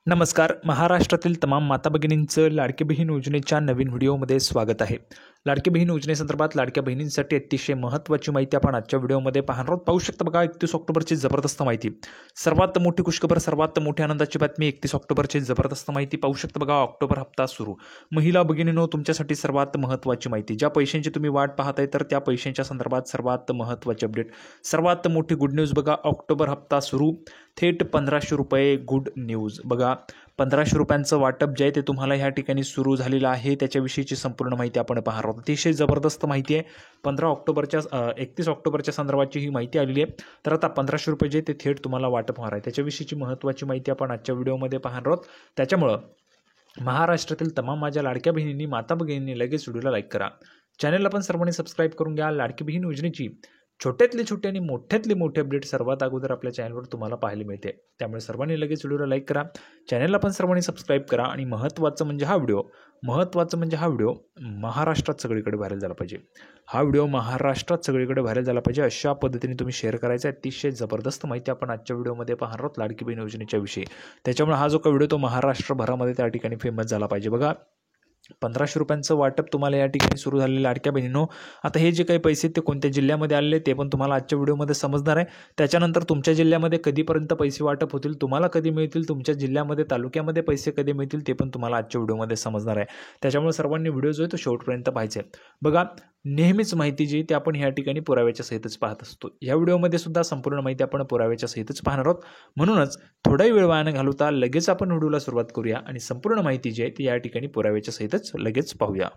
नमस्कार. महाराष्ट्रातील तमाम माता भगिनींचं लाडकी बहीण योजनेच्या नवीन व्हिडिओमध्ये स्वागत आहे. लाडकी बहीण योजनेसंदर्भात लाडक्या बहिणींसाठी अतिशय महत्त्वाची माहिती आपण आजच्या व्हिडिओमध्ये पाहणार आहोत. पाहू शकता बघा, 31 ऑक्टोबरची जबरदस्त माहिती. सर्वात मोठी खुशखबर, सर्वात मोठी आनंदाची बातमी. 31 ऑक्टोबरची जबरदस्त माहिती पाहू शकता बघा. ऑक्टोबर हप्ता सुरू. महिला भगिनींनो, तुमच्यासाठी सर्वात महत्त्वाची माहिती. ज्या पैशांची तुम्ही वाट पाहताय तर त्या पैशांच्या संदर्भात सर्वात महत्त्वाची अपडेट, सर्वात मोठी गुड न्यूज बघा. ऑक्टोबर हप्ता सुरू. थेट 1500 रुपये गुड न्यूज बघा. 1500 रुपयांचं वाटप जे आहे ते तुम्हाला ह्या ठिकाणी सुरू झालेलं आहे. त्याच्याविषयीची संपूर्ण माहिती आपण पाहणार आहोत. अतिशय जबरदस्त माहिती आहे. 31 ऑक्टोबरच्या संदर्भाची ही माहिती आलेली आहे. तर आता 1500 रुपये जे ते थेट तुम्हाला वाटप होणार आहे, त्याच्याविषयीची महत्त्वाची माहिती आपण आजच्या व्हिडिओमध्ये पाहणार आहोत. त्याच्यामुळं महाराष्ट्रातील तमाम माझ्या लाडक्या बहिणींनी, माता भगिनींनी लगेच व्हिडिओला लाईक करा. चॅनलला पण सर्वांनी सबस्क्राईब करून घ्या. लाडकी बहीण योजनेची छोट्यातली छोटी आणि मोठ्यातली मोठी अपडेट सर्वात अगोदर आपल्या चॅनलवर तुम्हाला पाहायला मिळते. त्यामुळे सर्वांनी लगेच व्हिडिओला लाईक करा, चॅनलला पण सर्वांनी सबस्क्राईब करा. आणि महत्त्वाचं म्हणजे हा व्हिडिओ महाराष्ट्रात सगळीकडे व्हायरल झाला पाहिजे. हा व्हिडिओ महाराष्ट्रात सगळीकडे व्हायरल झाला पाहिजे अशा पद्धतीने तुम्ही शेअर करायचा. अतिशय जबरदस्त माहिती आपण आजच्या व्हिडिओमध्ये पाहणार आहोत लाडकी बहीण योजनेच्या विषयी. त्याच्यामुळे हा जो काही व्हिडिओ तो महाराष्ट्रभरामध्ये त्या ठिकाणी फेमस झाला पाहिजे. बघा, 1500 रुपयांचं वाटप तुम्हाला या ठिकाणी सुरू झालेलं लाडक्या बहिणींनो. आता हे जे काही पैसे ते कोणत्या जिल्ह्यामध्ये आलेले ते पण तुम्हाला आजच्या व्हिडिओमध्ये समजणार आहे. त्याच्यानंतर तुमच्या जिल्ह्यामध्ये कधीपर्यंत पैसे वाटप होतील, तुम्हाला कधी मिळतील, तुमच्या जिल्ह्यामध्ये तालुक्यामध्ये पैसे कधी मिळतील ते पण तुम्हाला आजच्या व्हिडिओमध्ये समजणार आहे. त्याच्यामुळे सर्वांनी व्हिडिओ जो आहे तो शेवटपर्यंत पाहायचा आहे. बघा, नेहमीच माहिती जी ते आपण ह्या ठिकाणी पुराव्याच्या सहितच पाहत असतो. या व्हिडिओमध्ये सुद्धा संपूर्ण माहिती आपण पुराव्याच्या सहितच पाहणार आहोत. म्हणूनच थोडाही वेळ वाया न घालवता लगेच आपण व्हिडिओला सुरुवात करूया आणि संपूर्ण माहिती जी आहे ती या ठिकाणी पुराव्याच्या सहितच लगेच पाहूया.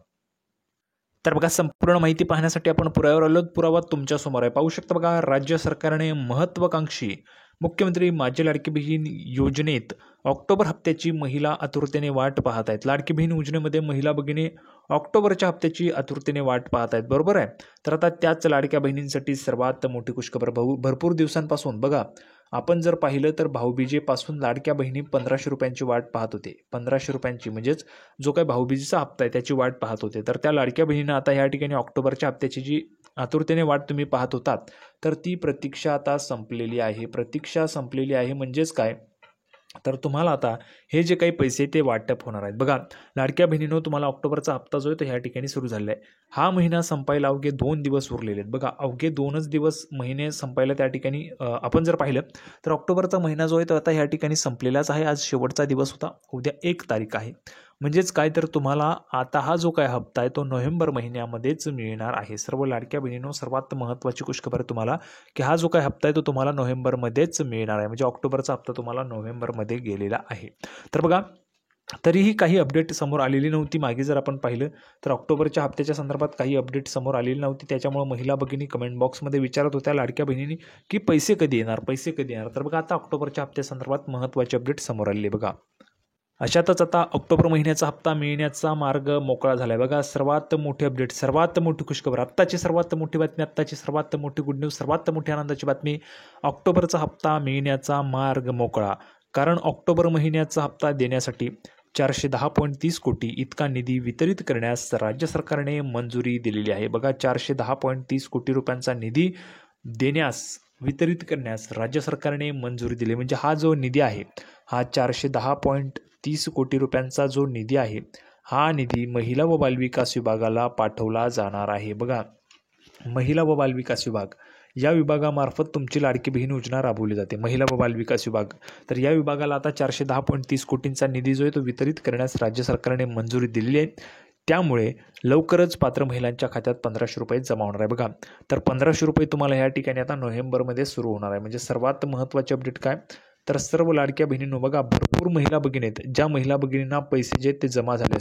तर बघा, संपूर्ण माहिती पाहण्यासाठी आपण पुराव्यावर आलो. पुरावा तुमच्या समोर आहे. पाहू शकता बघा, राज्य सरकारने महत्त्वाकांक्षी मुख्यमंत्री माझी लाडकी बहीण योजनेत ऑक्टोबर हप्त्याची महिला आतुरतेने वाट पाहत आहेत. लाडकी बहीण योजनेमध्ये महिला भगिनी ऑक्टोबरच्या हप्त्याची आतुरतेने वाट पाहत आहेत, बरोबर आहे. तर आता त्याच लाडक्या बहिणींसाठी सर्वात मोठी खुशखबर. भरपूर दिवसांपासून बघा, आपण जर पाहिलं तर भाऊबीजेपासून लाडक्या बहिणी 1500 रुपयांची वाट पाहत होते. 1500 रुपयांची म्हणजेच जो काही भाऊबीजेचा हप्ता आहे त्याची वाट पाहत होते. तर त्या लाडक्या बहिणींना आता या ठिकाणी ऑक्टोबरच्या हप्त्याची जी आतुरतेने वाट तुम्ही पाहत होतात तर ती प्रतीक्षा आता संपलेली आहे. प्रतीक्षा संपलेली आहे म्हणजेच काय, तर तुम्हाला आता हे जे काही पैसे ते वाटप होणार आहेत. बघा लाडक्या बहिणींनो, तुम्हाला ऑक्टोबरचा हप्ता जो आहे तो ह्या ठिकाणी सुरू झालेला आहे. हा महिना संपायला अवघे 2 दिवस उरलेले आहेत. बघा, अवघे 2च दिवस महिने संपायला त्या ठिकाणी आपण जर पाहिलं तर ऑक्टोबरचा महिना जो आहे तो आता ह्या ठिकाणी संपलेलाच आहे. आज शेवटचा दिवस होता, उद्या 1 तारीख आहे. म्हणजेच काय, तर तुम्हाला आता हा जो काय हप्ता आहे तो नोव्हेंबर महिन्यामध्येच मिळणार आहे. सर्व लाडक्या बहिणींनो, सर्वात महत्त्वाची खुशखबर आहे तुम्हाला की हा जो काय हप्ता आहे तो तुम्हाला नोव्हेंबरमध्येच मिळणार आहे. म्हणजे ऑक्टोबरचा हप्ता तुम्हाला नोव्हेंबरमध्ये गेलेला आहे. तर बघा, तरीही काही अपडेट समोर आलेली नव्हती. मागे जर आपण पाहिलं तर ऑक्टोबरच्या हप्त्याच्या संदर्भात काही अपडेट समोर आलेली नव्हती. त्याच्यामुळे महिला भगिनी कमेंट बॉक्समध्ये विचारत होत्या लाडक्या बहिणींनी की पैसे कधी येणार, पैसे कधी येणार. तर बघा, आता ऑक्टोबरच्या हप्त्यासंदर्भात महत्त्वाची अपडेट समोर आलेली आहे. बघा, अशातच आता ऑक्टोबर महिन्याचा हप्ता मिळण्याचा मार्ग मोकळा झाला आहे. बघा, सर्वात मोठी अपडेट, सर्वात मोठी खुशखबर, आत्ताची सर्वात मोठी बातमी, आत्ताची सर्वात मोठी गुड न्यूज, सर्वात मोठी आनंदाची बातमी. ऑक्टोबरचा हप्ता मिळण्याचा मार्ग मोकळा. कारण ऑक्टोबर महिन्याचा हप्ता देण्यासाठी 410.30 कोटी इतका निधी वितरित करण्यास राज्य सरकारने मंजुरी दिलेली आहे. बघा, 410.30 कोटी रुपयांचा निधी वितरित करण्यास राज्य सरकारने मंजुरी दिली. म्हणजे हा जो निधी आहे, हा 410.30 कोटी रुपयांचा जो निधी आहे, हा निधी महिला व बालविकास विभागाला पाठवला जाणार आहे. बघा, महिला व बालविकास विभाग या विभागामार्फत तुमची लाडकी बहीण योजना राबवली जाते. महिला व बालविकास विभाग, तर या विभागाला आता 410.30 कोटींचा निधी जो आहे तो वितरित करण्यास राज्य सरकारने मंजुरी दिलेली आहे. त्यामुळे लवकरच पात्र महिलांच्या खात्यात 1500 रुपये जमा होणार आहे. बघा, तर 1500 रुपये तुम्हाला या ठिकाणी आता नोव्हेंबरमध्ये सुरू होणार आहे. म्हणजे सर्वात महत्त्वाची अपडेट काय, तर सर्व लाडक्या बहिणींनो, बघा भरपूर महिला भगिनी आहेत ज्या महिला भगिनींना पैसे जे ते जमा झाले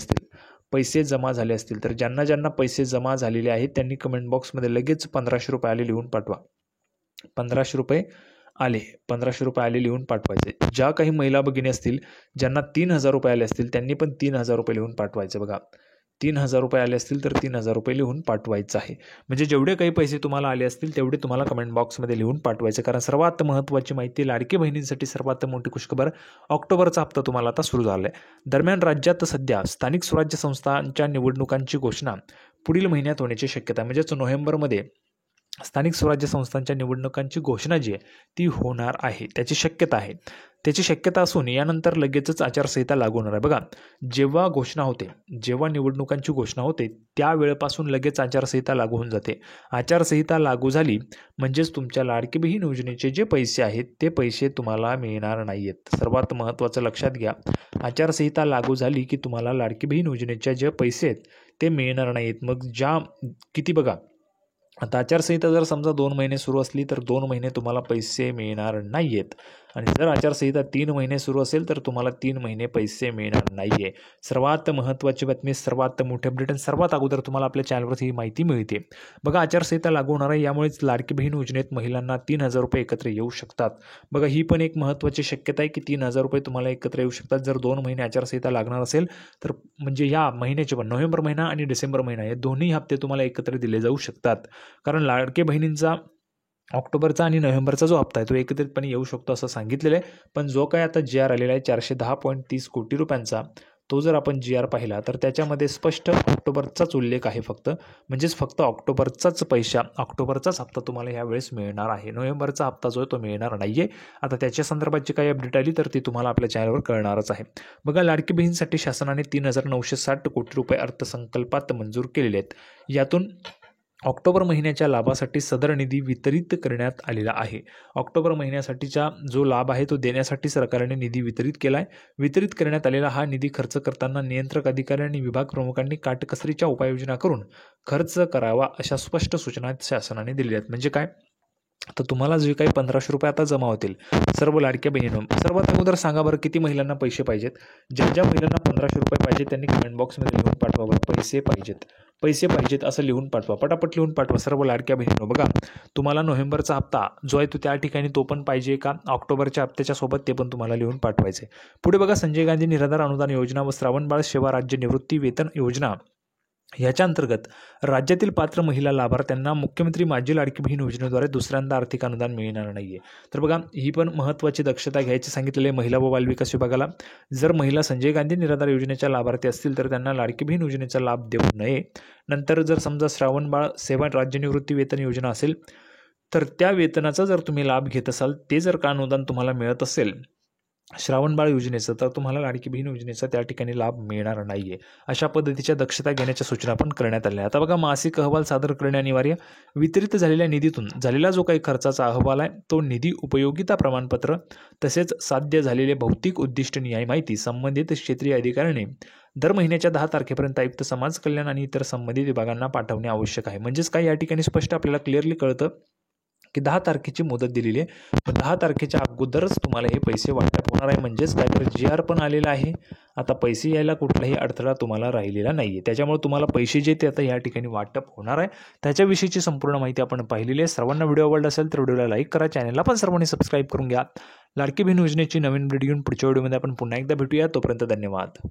असतील, तर ज्यांना पैसे जमा झालेले आहेत त्यांनी कमेंट बॉक्समध्ये लगेच 1500 रुपये आले लिहून पाठवा. 1500 रुपये आले लिहून पाठवायचे. ज्या काही महिला भगिनी असतील ज्यांना 3000 रुपये आले असतील त्यांनी पण 3000 रुपये लिहून पाठवायचे. बघा, 3000 रुपये आले असतील तर 3000 रुपये लिहून पाठवायचं आहे. म्हणजे जेवढे काही पैसे तुम्हाला आले असतील तेवढे तुम्हाला कमेंट बॉक्समध्ये लिहून पाठवायचे. कारण सर्वात महत्त्वाची माहिती, लाडकी बहिणींसाठी सर्वात मोठी खुशखबर, ऑक्टोबरचा हप्ता तुम्हाला आता सुरू झाला आहे. दरम्यान राज्यात सध्या स्थानिक स्वराज्य संस्थांच्या निवडणुकांची घोषणा पुढील महिन्यात होण्याची शक्यता आहे. म्हणजेच नोव्हेंबरमध्ये स्थानिक स्वराज्य संस्थांच्या निवडणुकांची घोषणा जी आहे ती होणार आहे, त्याची शक्यता आहे. त्याची शक्यता असून यानंतर लगेचच आचारसंहिता लागू होणार आहे. बघा, जेव्हा घोषणा होते, जेव्हा निवडणुकांची घोषणा होते त्या वेळेपासून लगेच आचारसंहिता लागू होऊन जाते. आचारसंहिता लागू झाली म्हणजेच तुमच्या लाडकी बहीण योजनेचे जे पैसे आहेत ते पैसे तुम्हाला मिळणार नाही आहेत. सर्वात महत्त्वाचं लक्षात घ्या, आचारसंहिता लागू झाली की तुम्हाला लाडकी बहीण योजनेच्या जे पैसे आहेत ते मिळणार नाहीत. मग किती बघा, आता आचारसंहिता जर समजा 2 महिने सुरू असली तर 2 महिने तुम्हाला पैसे मिळणार नाही आहेत आणि जर आचारसंहिता 3 महिने सुरू असेल तर तुम्हाला 3 महिने पैसे मिळणार नाही आहे. सर्वात महत्त्वाची बातमी, सर्वात मोठे अपडेट आणि सर्वात अगोदर तुम्हाला आपल्या चॅनलवर ही माहिती मिळते. बघा, आचारसंहिता लागू होणार आहे, यामुळेच लाडकी बहीण योजनेत महिलांना 3,000 रुपये एकत्र येऊ शकतात. बघा, ही पण एक महत्त्वाची शक्यता आहे की 3,000 रुपये तुम्हाला एकत्र येऊ शकतात जर 2 महिने आचारसंहिता लागणार असेल तर. म्हणजे या महिन्याचे पण नोव्हेंबर महिना आणि डिसेंबर महिना हे दोन्ही हप्ते तुम्हाला एकत्र दिले जाऊ शकतात. कारण लाडके बहिणींचा ऑक्टोबरचा आणि नोव्हेंबरचा जो हप्ता आहे तो एकत्रितपणे येऊ शकतो असं सांगितलेलं आहे. पण जो काय आता GR आलेला आहे 410.30 कोटी रुपयांचा, तो जर आपण GR पाहिला तर त्याच्यामध्ये स्पष्ट ऑक्टोबरचाच उल्लेख आहे फक्त. म्हणजेच फक्त ऑक्टोबरचाच हप्ता तुम्हाला यावेळेस मिळणार आहे. नोव्हेंबरचा हप्ता जो आहे तो मिळणार नाही आहे. आता त्याच्या संदर्भात जी काही अपडेट आली तर ती तुम्हाला आपल्या चॅनलवर कळणारच आहे. बघा, लाडकी बहीणसाठी शासनाने 3,960 कोटी रुपये अर्थसंकल्पात मंजूर केलेले आहेत. यातून ऑक्टोबर महिन्याच्या लाभासाठी सदर निधी वितरित करण्यात आलेला आहे. ऑक्टोबर महिन्यासाठीचा जो लाभ आहे तो देण्यासाठी सरकारने निधी वितरित केला आहे. वितरित करण्यात आलेला हा निधी खर्च करताना नियंत्रक अधिकारी आणि विभाग प्रमुखांनी काटकसरीच्या उपाययोजना करून खर्च करावा अशा स्पष्ट सूचना शासनाने दिलेल्या आहेत. म्हणजे काय, तर तुम्हाला जे काही 1,500 रुपये आता जमा होतील सर्व लाडक्या बहिणींना, सर्वात अगोदर सांगा बरं किती महिलांना पैसे पाहिजेत. ज्या महिलांना 1,500 रुपये पाहिजेत त्यांनी कमेंट बॉक्समध्ये लिहून पाठवा बरं, पैसे पाहिजेत असं लिहून पाठवा, पटापट लिहून पाठवा सर्व लाडक्या बहिणींनो. बघा, तुम्हाला नोव्हेंबरचा हप्ता जो आहे तो त्या ठिकाणी तो पण पाहिजे का, ऑक्टोबरच्या हप्त्याच्या सोबत ते पण तुम्हाला लिहून पाठवायचे. पुढे बघा, संजय गांधी निराधार अनुदान योजना व श्रावणबाळ सेवा राज्य निवृत्ती वेतन योजना याच्या अंतर्गत राज्यातील पात्र महिला लाभार्थ्यांना मुख्यमंत्री माझी लाडकी बहीण योजनेद्वारे दुसऱ्यांदा आर्थिक अनुदान मिळणार नाही आहे. तर बघा, ही पण महत्त्वाची दक्षता घ्यायची सांगितलेली आहे महिला व बालविकास विभागाला. जर महिला संजय गांधी निराधार योजनेच्या लाभार्थी असतील तर त्यांना लाडकी बहीण योजनेचा लाभ देऊ नये. नंतर जर समजा श्रावणबाळ सेवा राज्य निवृत्ती वेतन योजना असेल तर त्या वेतनाचा जर तुम्ही लाभ घेत असाल, ते जर का अनुदान तुम्हाला मिळत असेल श्रावणबाळ योजनेचं, तर तुम्हाला लाडकी बहीण योजनेचा त्या ठिकाणी लाभ मिळणार नाही आहे. अशा पद्धतीच्या दक्षता घेण्याच्या सूचना पण करण्यात आल्या. आता बघा, मासिक अहवाल सादर करणे अनिवार्य. वितरित झालेल्या निधीतून झालेला जो काही खर्चाचा अहवाल आहे तो निधी उपयोगिता प्रमाणपत्र तसेच साध्य झालेले भौतिक उद्दिष्ट न्याय माहिती संबंधित क्षेत्रीय अधिकाऱ्याने दर महिन्याच्या 10 तारखेपर्यंत आयुक्त समाज कल्याण आणि इतर संबंधित विभागांना पाठवणे आवश्यक आहे. म्हणजेच काय, या ठिकाणी स्पष्ट आपल्याला क्लिअरली कळतं की 10 तारखेची मुदत दिलेली आहे. पण 10 तारखेच्या अगोदरच तुम्हाला हे पैसे वाटप होणार आहे. म्हणजेच काय, तर GR पण आलेला आहे. आता पैसे यायला कुठलाही अडथळा तुम्हाला राहिलेला नाही आहे. त्याच्यामुळे तुम्हाला पैसे जे ते आता या ठिकाणी वाटप होणार आहे. त्याच्याविषयीची संपूर्ण माहिती आपण पाहिलेली आहे. सर्वांना व्हिडिओ आवडला असेल तर व्हिडिओला लाईक करा, चॅनलला पण सर्वांनी सबस्क्राईब करून घ्या. लाडकी बहीण योजनेची नवीन व्हिडिओ घेऊन पुढच्या व्हिडिओमध्ये आपण पुन्हा एकदा भेटूया. तोपर्यंत धन्यवाद.